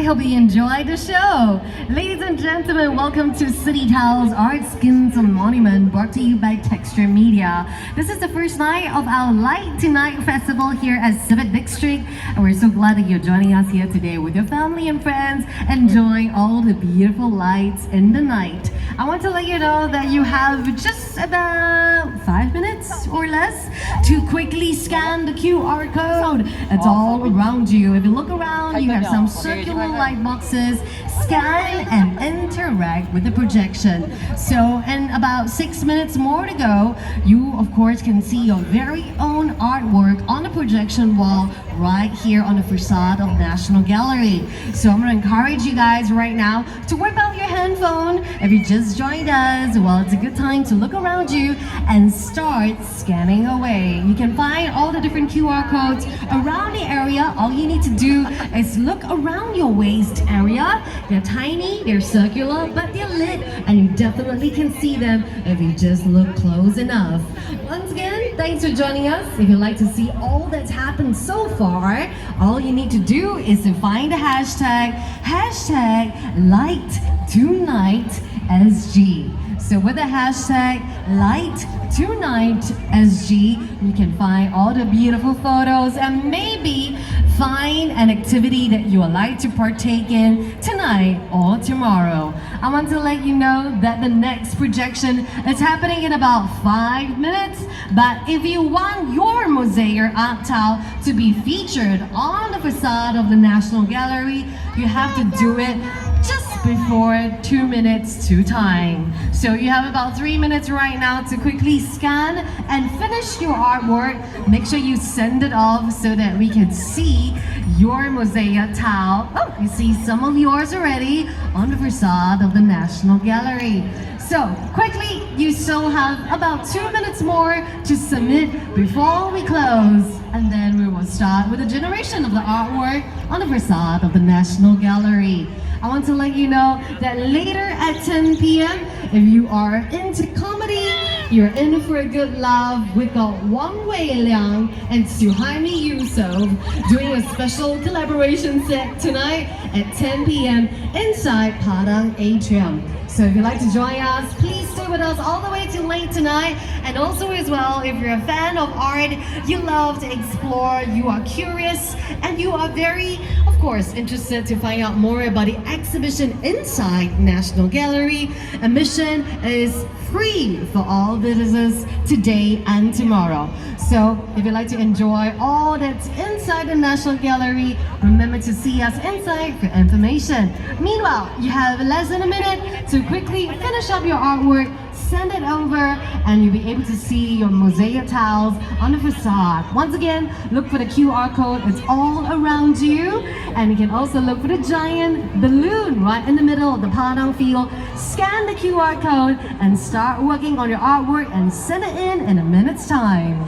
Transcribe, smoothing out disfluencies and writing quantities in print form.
hope you enjoyed the show. Ladies and gentlemen, welcome to City Tiles Art Skins Monument, brought to you by Texture Media. This is the first night of our Light Tonight Festival here at Civic District, and we're so glad that you're joining us here today with your family and friends, enjoying all the beautiful lights in the night. I want to let you know that you have just about 5 minutes or less to quickly scan the QR code. It's all around you. If you look around, you have some circular light boxes. Scan and interact with the projection. So in about 6 minutes more to go, you of course can see your very own artwork on the projection wall right here on the facade of National Gallery. So I'm going to encourage you guys right now to whip out your handphone. If you just joined us, well, it's a good time to look around you and start scanning away. You can find all the different QR codes around the area. All you need to do is look around your waist area. They're tiny, they're circular, but they're lit, and you definitely can see them if you just look close enough. Once again, thanks for joining us. If you'd like to see all that's happened so far, all you need to do is to find the hashtag LightTonightSG. So with the hashtag LightTonightSG, you can find all the beautiful photos and maybe find an activity that you would like to partake in tonight or tomorrow. I want to let you know that the next projection is happening in about 5 minutes. But if you want your mosaic art tile to be featured on the facade of the National Gallery, you have to do it just before 2 minutes to time. So you have about 3 minutes right now to quickly scan and finish your artwork. Make sure you send it off so that we can see your mosaic tile. Oh, you see some of yours already on the facade of the National Gallery. So quickly, you still have about 2 minutes more to submit before we close. And then we will start with the generation of the artwork on the facade of the National Gallery. I want to let you know that later at 10 p.m., if you are into comedy, you're in for a good laugh. We've got Wang Weiliang and Suhaimi Yusuf doing a special collaboration set tonight at 10 p.m. inside Padang Atrium. So if you'd like to join us, please stay with us all the way till late tonight. And also as well, if you're a fan of art, you love to explore, you are curious, and you are very, of course, interested to find out more about the exhibition inside National Gallery, admission is free for all visitors today and tomorrow. So if you'd like to enjoy all that's inside the National Gallery, remember to see us inside for information. Meanwhile, you have less than a minute to quickly finish up your artwork, send it over, and you'll be able to see your mosaic tiles on the facade. Once again, look for the QR code. It's all around you. And you can also look for the giant balloon right in the middle of the Padang field. Scan the QR code and start working on your artwork and send it in a minute's time.